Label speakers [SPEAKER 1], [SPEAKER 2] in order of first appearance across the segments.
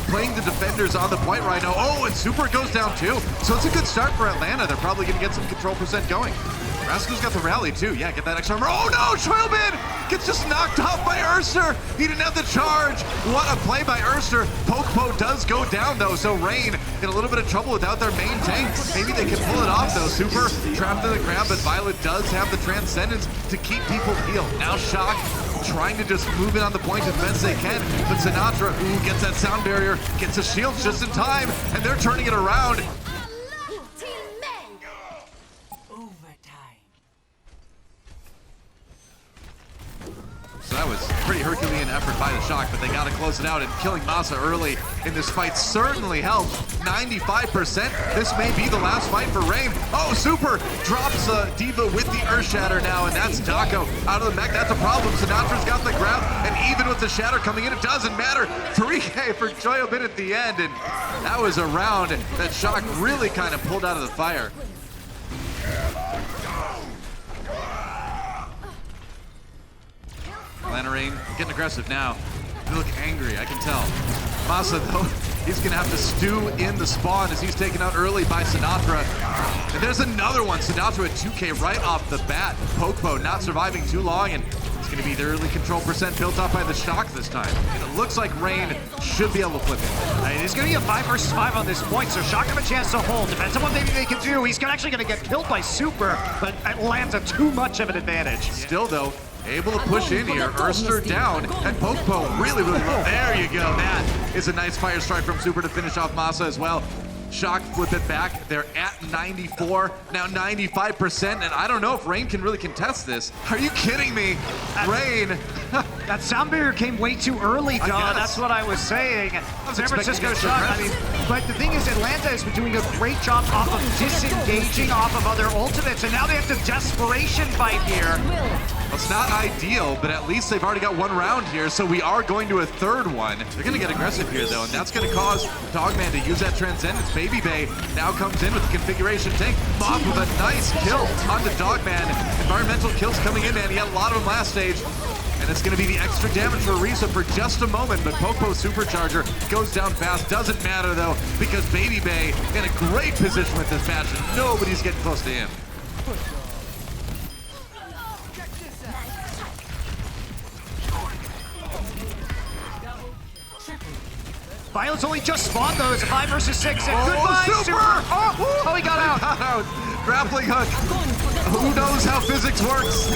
[SPEAKER 1] playing the defenders on the point right now. Oh, and Super goes down too. So it's a good start for Atlanta. They're probably going to get some control percent going. Rascal's got the rally too. Yeah, get that extra armor. Oh no, Trailman gets just knocked off by Urster. He didn't have the charge. What a play by Urster. Pokepo does go down though, so Rain in a little bit of trouble without their main tank. Maybe they can pull it off though. Super trapped in the grab, but Violet does have the Transcendence to keep people healed. Now Shock trying to just move it on the point as best they can, but Sinatra, who gets that sound barrier, gets his shields just in time, and they're turning it around. So that was a pretty Herculean effort by the Shock, but they got to close it out, and killing Masa early in this fight certainly helped. 95%. This may be the last fight for Rain. Oh, Super drops Diva with the Earth Shatter now, and that's Daco out of the mech. That's a problem. Sinatra's got the grab, and even with the Shatter coming in, it doesn't matter. 3K for Choyobin at the end, and that was a round that Shock really kind of pulled out of the fire. Atlanta Rain getting aggressive now. They look angry, I can tell. Masa, though, he's going to have to stew in the spawn as he's taken out early by Sinatra. And there's another one. Sinatra at 2K right off the bat. Pokepo not surviving too long, and it's going to be the early control percent built up by the Shock this time. And it looks like Rain should be able to flip it.
[SPEAKER 2] It's going to be a 5 versus 5 on this point, so Shock have a chance to hold. Depends on what maybe they can do. He's actually going to get killed by Super, but Atlanta too much of an advantage.
[SPEAKER 1] Still, though, able to push in here. Urster down, and Pokepo really low. There you go. That is a nice fire strike from Super to finish off Masa as well. Shock flip it back. They're at 94, now 95%, and I don't know if Rain can really contest this. Are you kidding me? Rain.
[SPEAKER 2] That sound barrier came way too early, Don. That's what I was saying. San Francisco Shock, I mean, but the thing is, Atlanta has been doing a great job off of disengaging off of other ultimates, and now they have to desperation fight here.
[SPEAKER 1] Well, it's not ideal, but at least they've already got one round here, so we are going to a third one. They're going to get aggressive here, though, and that's going to cause Dogman to use that Transcendence. Baby Bay now comes in with the configuration tank. Mob with a nice kill on the Dogman. Environmental kills coming in, man. He had a lot of them last stage. And it's going to be the extra damage for Risa for just a moment, but Popo Supercharger goes down fast. Doesn't matter, though, because Baby Bay in a great position with this match, and nobody's getting close to him.
[SPEAKER 2] Violet's only just spawned, though. It's a 5 versus 6. And
[SPEAKER 1] goodbye,
[SPEAKER 2] Super! Oh, he got out.
[SPEAKER 1] Grappling hook. Who knows how physics works?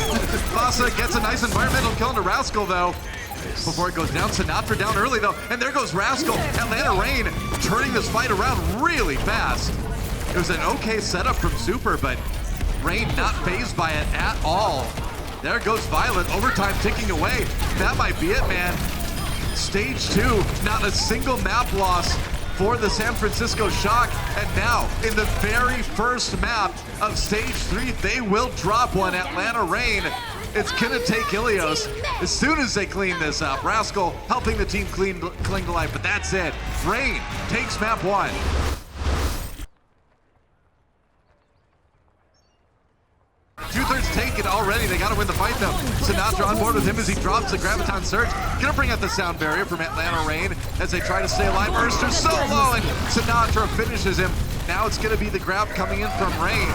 [SPEAKER 1] Masa gets a nice environmental kill into Rascal, though. Before it goes down, Sinatra down early, though. And there goes Rascal. Atlanta Rain turning this fight around really fast. It was an okay setup from Super, but Rain not fazed by it at all. There goes Violet. Overtime ticking away. That might be it, man. Stage 2, not a single map loss for the San Francisco Shock, and now in the very first map of Stage 3, they will drop one. Atlanta Rain. It's gonna take Ilios as soon as they clean this up. Rascal helping the team cling to life, but that's it. Rain takes map 1. Two-thirds taken already. They got to win the fight, though. Sinatra on board with him as he drops the Graviton Surge. Gonna bring out the sound barrier from Atlanta Rain as they try to stay alive. Urster so low, and Sinatra finishes him. Now it's gonna be the grab coming in from Rain.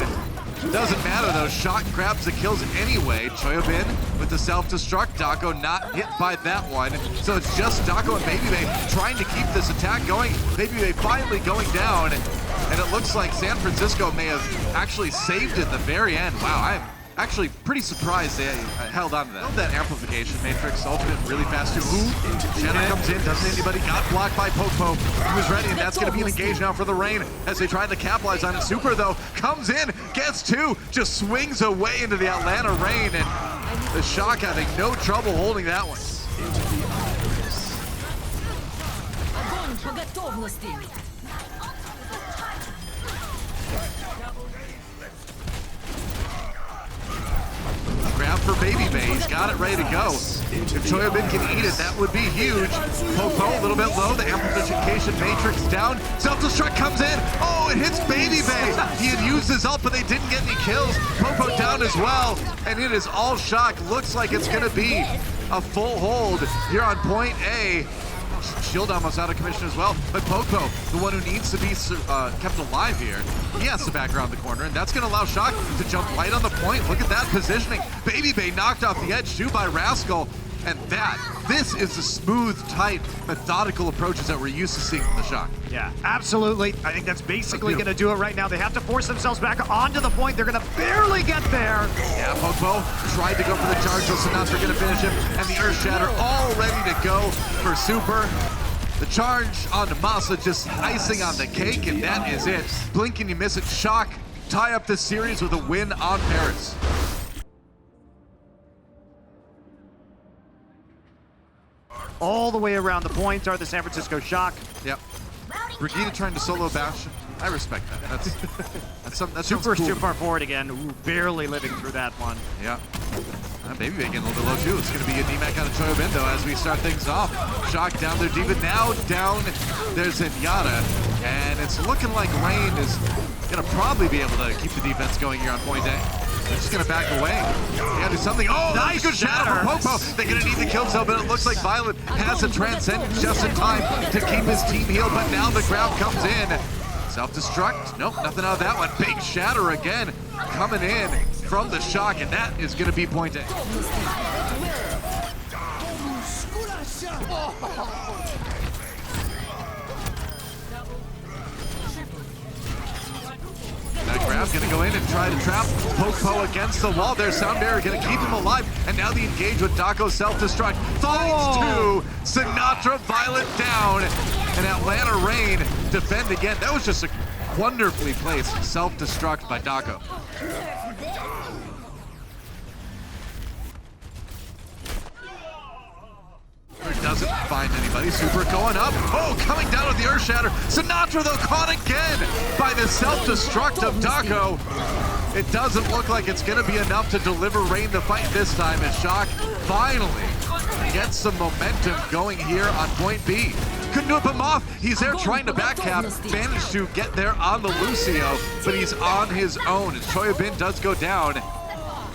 [SPEAKER 1] Doesn't matter, though. Shock grabs the kills anyway. Choyobin with the self-destruct. Daco not hit by that one. So it's just Daco and Baby Bay trying to keep this attack going. Baby Bay finally going down. And it looks like San Francisco may have actually saved it at the very end. Wow, I'm actually pretty surprised they held on to that. That amplification matrix ultimate really fast too. Ooh, Jenna comes in, doesn't anybody, got blocked by Popo. He was ready, and that's going to be an engage now for the Rain as they try to capitalize on it. Super, though, comes in, gets 2, just swings away into the Atlanta Rain, and the Shock having no trouble holding that one. Grab for Baby Bay, he's got it ready to go. If Choyobin can eat it, that would be huge. Popo a little bit low, the amplification matrix down. Self-destruct comes in, oh, it hits Baby Bay. He had used his ult, but they didn't get any kills. Popo down as well, and it is all Shock. Looks like it's gonna be a full hold here on point A. Shield almost out of commission as well. But Popo, the one who needs to be kept alive here, he has to back around the corner, and that's going to allow Shock to jump right on the point. Look at that positioning. Baby Bay knocked off the edge too by Rascal. And this is the smooth, tight, methodical approaches that we're used to seeing from the Shock.
[SPEAKER 2] Yeah, absolutely. I think that's basically going to do it right now. They have to force themselves back onto the point. They're going to barely get there.
[SPEAKER 1] Yeah, Popo tried to go for the charge, so Sinatra going to finish him. And the Earth Shatter all ready to go for Super. The charge on Masa just icing on the cake, and that is it. Blink and you miss it. Shock tie up this series with a win on Paris.
[SPEAKER 2] All the way around the point are the San Francisco Shock.
[SPEAKER 1] Yep. Brigida trying to solo Bastion. I respect that. That's
[SPEAKER 2] Super's
[SPEAKER 1] cool.
[SPEAKER 2] too far forward again. Ooh, barely living through that one.
[SPEAKER 1] Yeah. Baby Bay getting a little bit low too. It's going to be a DMAC on a Choyobindo as we start things off. Shock down there, Diva now down. There's Zenyatta. And it's looking like Rain is going to probably be able to keep the defense going here on point A. They're just gonna back away. They gotta do something. Oh, nice good shatter from Popo. They're gonna need the kill zone, but it looks like Violet has a Transcendence just in time to keep his team healed, but now the crowd comes in. Self-destruct? Nope, nothing out of that one. Big shatter again, coming in from the Shock, and that is gonna be point A. That grab's gonna go in and try to trap Popo against the wall. There's Sound Barrier gonna keep him alive. And now the engage with Daco self-destruct. Finds two. Sinatra Violet down. And Atlanta Rain defend again. That was just a wonderfully placed self-destruct by Daco. Doesn't find anybody. Super going up. Oh, coming down with the Earth Shatter. Sinatra, though, caught again by the self-destruct of Daco. It doesn't look like it's going to be enough to deliver Rain the fight this time as Shock finally gets some momentum going here on point B. Couldn't do it, but Moth, he's there trying to backcap. Managed to get there on the Lucio, but he's on his own as Choyobin does go down.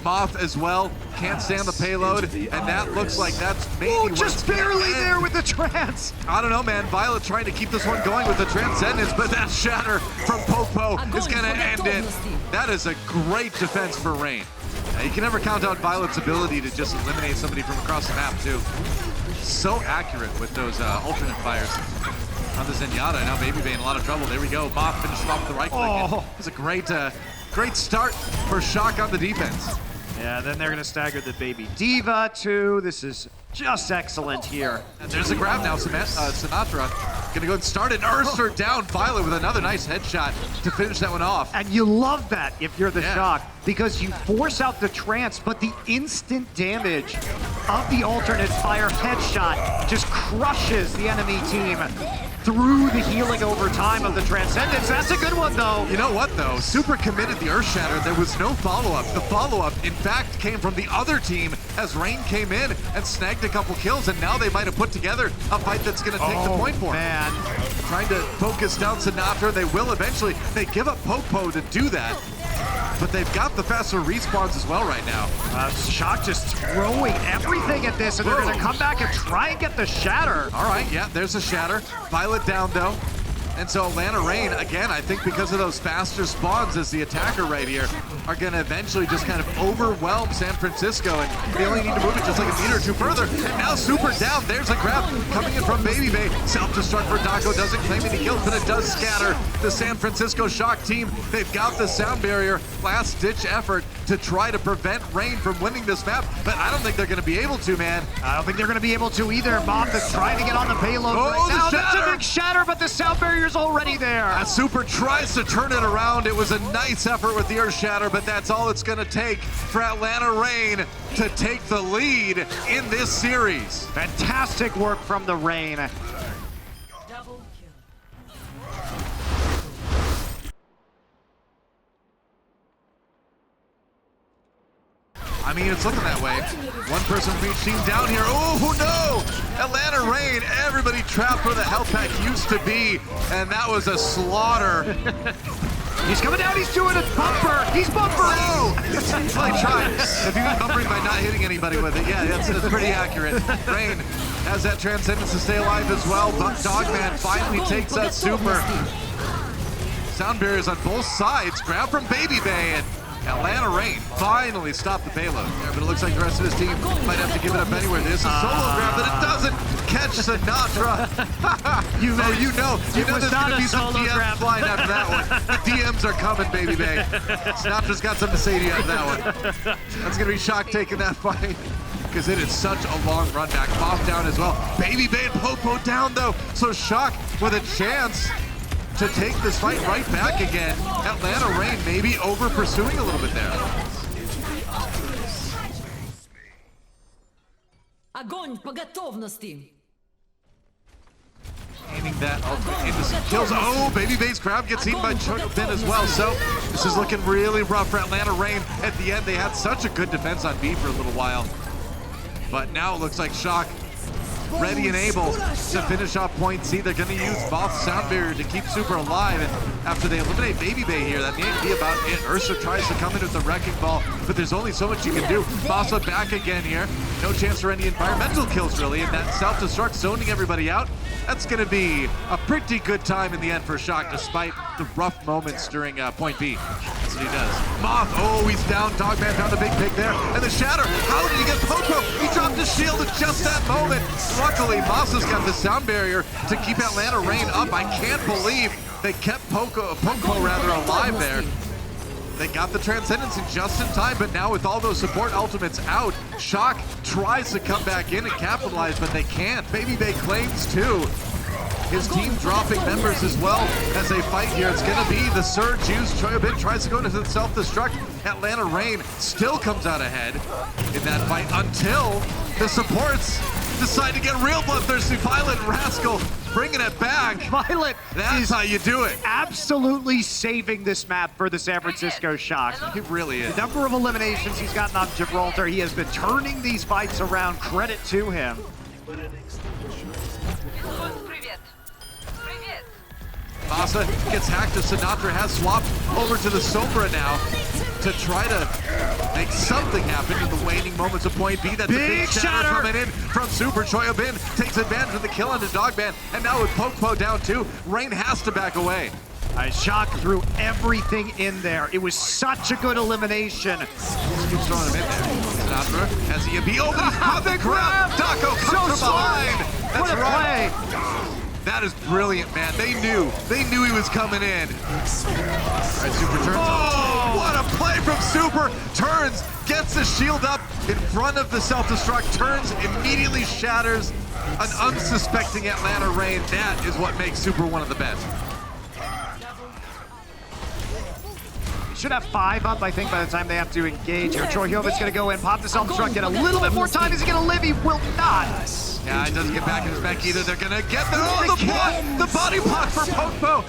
[SPEAKER 1] Moth as well, can't stand the payload, and that looks like that's maybe
[SPEAKER 2] just barely there with the trance.
[SPEAKER 1] I don't know, man. Violet trying to keep this one going with the Transcendence, but that shatter from Popo is going to end it. That is a great defense for Rain. You can never count out Violet's ability to just eliminate somebody from across the map, too. So accurate with those alternate fires on the Zenyatta. Now Baby Bay in a lot of trouble. There we go. Moth finishes off with the right click. It's a great start for Shock on the defense.
[SPEAKER 2] Yeah, then they're going to stagger the Baby Diva, too. This is just excellent here.
[SPEAKER 1] And there's a grab now. Sinatra going to go and start it. Urster down. Violet with another nice headshot to finish that one off.
[SPEAKER 2] And you love that if you're the Shock, because you force out the trance, but the instant damage of the alternate fire headshot just crushes the enemy team through the healing over time of the Transcendence. That's a good one, though.
[SPEAKER 1] You know what, though? Super committed the Earth Shatter. There was no follow-up. The follow-up, in fact, came from the other team as Rain came in and snagged a couple kills, and now they might have put together a fight that's going to take the point for them. Trying to focus down Sinatra. They will eventually. They give up Popo to do that, but they've got the faster respawns as well right now.
[SPEAKER 2] Shock just throwing everything at this, and they're going to come back and try and get the shatter.
[SPEAKER 1] All right, yeah, there's a shatter. Violet down, though. And so Atlanta Rain, again, I think because of those faster spawns as the attacker right here, are going to eventually just kind of overwhelm San Francisco, and they only need to move it just like a meter or two further. And now Super down. There's a grab coming in from Baby Bay. Self-destruct for Daco, doesn't claim any kills, but it does scatter the San Francisco Shock team. They've got the sound barrier. Last-ditch effort to try to prevent Rain from winning this map, but I don't think they're going to be able to, man.
[SPEAKER 2] I don't think they're going to be able to either. Moth is trying to get on the payload right now. That's a big shatter, but the sound barrier's already there.
[SPEAKER 1] Super tries to turn it around. It was a nice effort with the Earth Shatter, but that's all it's going to take for Atlanta Rain to take the lead in this series.
[SPEAKER 2] Fantastic work from the Rain.
[SPEAKER 1] I mean, it's looking that way. One person from each team down here. Oh, no! Atlanta Rain, everybody trapped where the health pack used to be, and that was a slaughter.
[SPEAKER 2] He's coming down, he's doing a bumper. He's bumpering.
[SPEAKER 1] Oh! Well, he tried. If he was bumpering by not hitting anybody with it, yeah, that's pretty accurate. Rain has that Transcendence to stay alive as well, but Dogman finally takes that super. Sound barriers on both sides, grab from Baby Bay, and Atlanta Reign finally stopped the payload. Yeah, but it looks like the rest of his team might have to give it up anywhere. There's a solo grab, but it doesn't catch Sinatra. you know there's going to be some DMs flying after that one. The DMs are coming, Baby Bay. Sinatra's got something to say to you after that one. That's going to be Shock taking that fight, because it is such a long run back. Moth down as well. Baby Bay and Popo down, though. So Shock with a chance to take this fight right back again. Atlanta Reign maybe over pursuing a little bit there.
[SPEAKER 3] Огонь по готовности.
[SPEAKER 1] Aiming that ultimate into some kills. Oh, Baby Bay's grab gets eaten by Showdown as well. So this is looking really rough for Atlanta Reign. At the end, they had such a good defense on B for a little while. But now it looks like Shock ready and able to finish off point C. They're going to use Moth's sound barrier to keep Super alive, and after they eliminate Baby Bay here, that may be about it. Ursa tries to come in with the wrecking ball, but there's only so much you can do. Masa back again here. No chance for any environmental kills, really, and that self-destruct zoning everybody out. That's going to be a pretty good time in the end for Shock, despite the rough moments during point B. That's what he does. Moth, oh, he's down. Dogman found the big pick there. And the Shatter, how did he get Popo? He dropped his shield at just that moment. Luckily, Masa's got the sound barrier to keep Atlanta Reign up. I can't believe they kept Popo alive there. They got the Transcendence in just in time, but now with all those support ultimates out, Shock tries to come back in and capitalize, but they can't. Baby Bay claims too. His team dropping members as well as they fight here. It's gonna be the Surge used. Choyobin tries to go into the self-destruct. Atlanta Reign still comes out ahead in that fight until the supports decide to get real bloodthirsty. Violet and Rascal bringing it back.
[SPEAKER 2] Violet
[SPEAKER 1] That's how you do it.
[SPEAKER 2] Absolutely saving this map for the San Francisco Shock.
[SPEAKER 1] He really is.
[SPEAKER 2] The number of eliminations he's gotten on Gibraltar, he has been turning these fights around. Credit to him.
[SPEAKER 1] Masa gets hacked as Sinatra has swapped over to the Sombra now to try to make something happen in the waning moments of point B. That's a big shatter coming in from Super. Choyobin takes advantage of the kill onto Dogman, and now with Popo down too, Reign has to back away.
[SPEAKER 2] Shock threw everything in there. It was such a good elimination.
[SPEAKER 1] Just keeps throwing him in there. Sinatra has the EMP. Oh, but he's caught the grab! Daco comes from behind! That's right. That is brilliant, man. They knew he was coming in. All right, Super turns. Oh, what a play from Super. Turns, gets the shield up in front of the self-destruct, turns, immediately shatters an unsuspecting Atlanta Reign. That is what makes Super one of the best.
[SPEAKER 2] Should have 5 up, I think, by the time they have to engage here. Choyobin's gonna go in, pop the self-destruct, get a little bit more time. Is he gonna live? He will not.
[SPEAKER 1] Yeah, he doesn't get back in his back either. They're gonna get the body block for Popo.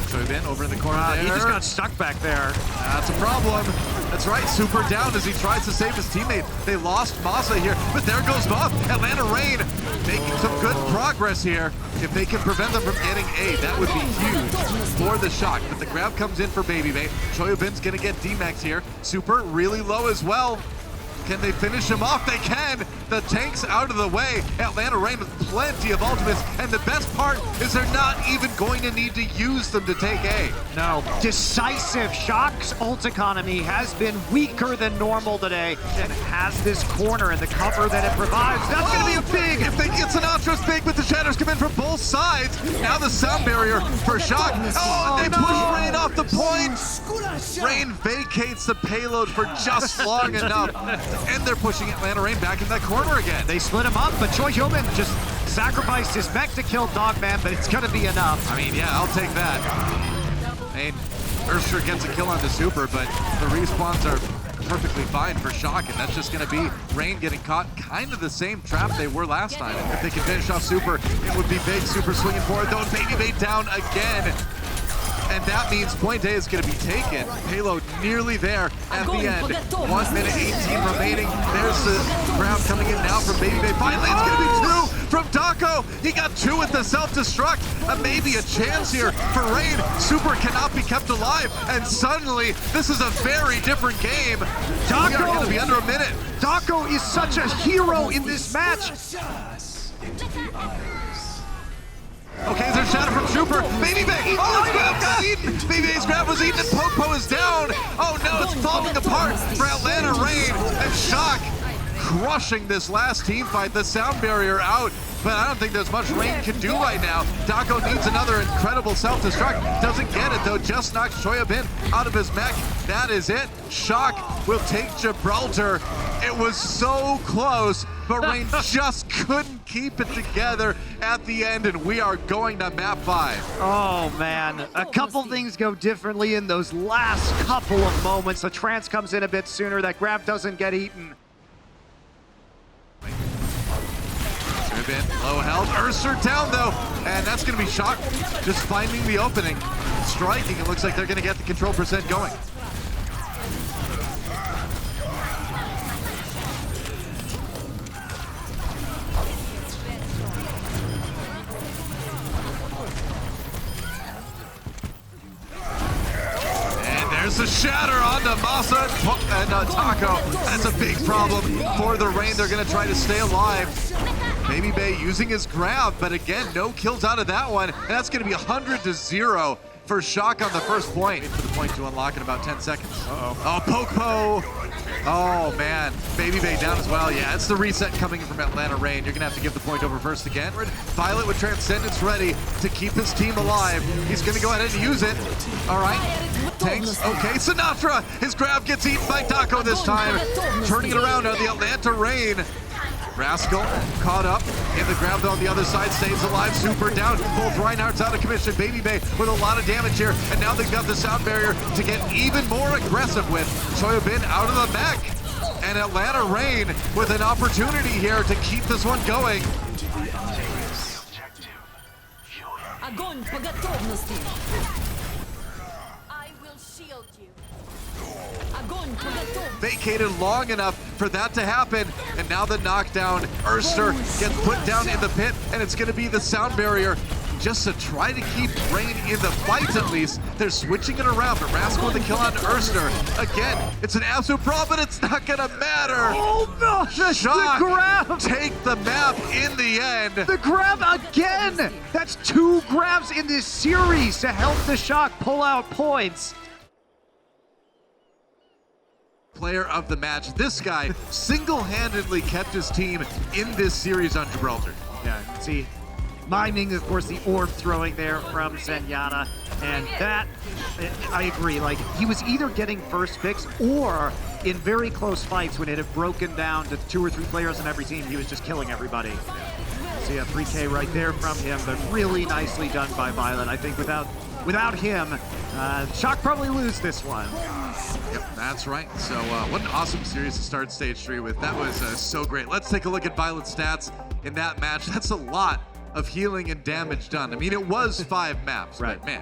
[SPEAKER 1] Choyobin over in the corner there.
[SPEAKER 2] He just got stuck back there.
[SPEAKER 1] That's a problem. That's right, Super down as he tries to save his teammate. They lost Masa here, but there goes Moth. Atlanta Reign making some good progress here. If they can prevent them from getting A, that would be huge for the Shock. But the grab comes in for Baby Bay. Choyobin's gonna get D-Max here. Super really low as well. Can they finish him off? They can. The tank's out of the way. Atlanta Reign with plenty of ultimates. And the best part is they're not even going to need to use them to take A.
[SPEAKER 2] No. Decisive. Shock's ult economy has been weaker than normal today and has this corner and the cover that it provides. That's going to be a big.
[SPEAKER 1] If they get Sinatra's big, but the shatters come in from both sides. Now the sound barrier for Shock. Oh, and they push Reign off the point. Reign vacates the payload for just long enough. And they're pushing Atlanta Reign back in that corner again.
[SPEAKER 2] They split him up, but Choyobin just sacrificed his mech to kill Dogman, but it's gonna be enough.
[SPEAKER 1] I mean, yeah, I'll take that. I mean, Ursher gets a kill on the Super, but the respawns are perfectly fine for Shock, and that's just gonna be Reign getting caught kind of the same trap they were last time. If they can finish off Super, it would be big. Super swinging forward, though, and Baby Bay down again. And that means point A is going to be taken. Payload nearly there at the end. 1 minute 18 remaining. There's the grab coming in now from Baby Bay. Finally, it's going to be 2 from Daco. He got 2 with the self-destruct. Maybe a chance here for Reign. Super cannot be kept alive. And suddenly, this is a very different game. Daco, we are going to be under a minute.
[SPEAKER 2] Daco is such a hero in this match.
[SPEAKER 1] Okay, there's shadow from Trooper. Baby Bay! Oh, his grab got eaten! Baby Bay's grab was eaten and Popo is down! Oh no, it's falling apart for Atlanta Reign and Shock crushing this last team fight. The sound barrier out, but I don't think there's much Reign can do right now. Dako needs another incredible self-destruct. Doesn't get it though, just knocks Shoyabin out of his mech. That is it. Shock will take Gibraltar. It was so close, but Reign just couldn't keep it together at the end, and we are going to map 5.
[SPEAKER 2] Oh man, a couple things go differently in those last couple of moments. The trance comes in a bit sooner, that grab doesn't get eaten.
[SPEAKER 1] Low health, Urster down though, and that's gonna be Shock just finding the opening. Striking, it looks like they're gonna get the control percent going. There's the shatter onto Masa and Taco. That's a big problem for the Reign. They're gonna try to stay alive. Baby Bay using his grab, but again, no kills out of that one. And that's gonna be 100-0 for Shock on the first point. Wait for the point to unlock in about 10 seconds. Uh-oh. Oh, Popo. Oh man, Baby Bay down as well. Yeah, it's the reset coming in from Atlanta Reign. You're gonna have to give the point over first again. Violet with Transcendence ready to keep his team alive. He's gonna go ahead and use it. All right, tanks, okay, Sinatra. His grab gets eaten by Taco this time. Turning it around now, the Atlanta Reign. Rascal caught up in the grab though on the other side, stays alive, super down. Both Reinhardt's out of commission. Baby Bay with a lot of damage here, and now they've got the sound barrier to get even more aggressive with. Shoyabin out of the mech, and Atlanta Reign with an opportunity here to keep this one going.
[SPEAKER 3] Огонь по готовности.
[SPEAKER 4] I will shield you.
[SPEAKER 3] Огонь по готовности.
[SPEAKER 1] Vacated long enough for that to happen, and now the knockdown. Urster gets put down in the pit, and it's going to be the sound barrier just to try to keep Reign in the fight at least. They're switching it around, but Rascal with the kill on Urster. Again, it's an absolute problem, but it's not going to matter.
[SPEAKER 2] Oh no,
[SPEAKER 1] Shock
[SPEAKER 2] the grab!
[SPEAKER 1] take the map in the end.
[SPEAKER 2] The grab again! That's 2 grabs in this series to help the Shock pull out points.
[SPEAKER 1] Player of the match. This guy single-handedly kept his team in this series on Gibraltar.
[SPEAKER 2] Yeah, see, miming, of course, the orb throwing there from Zenyatta, and that, I agree, like, he was either getting first picks or in very close fights when it had broken down to 2 or 3 players on every team, he was just killing everybody. See a 3K right there from him, but really nicely done by Violet. I think without him, Shock probably lose this one.
[SPEAKER 1] Yep, that's right. So what an awesome series to start stage 3 with. That was so great. Let's take a look at Violet's stats in that match. That's a lot of healing and damage done. I mean, it was 5 maps,
[SPEAKER 2] right.
[SPEAKER 1] But man,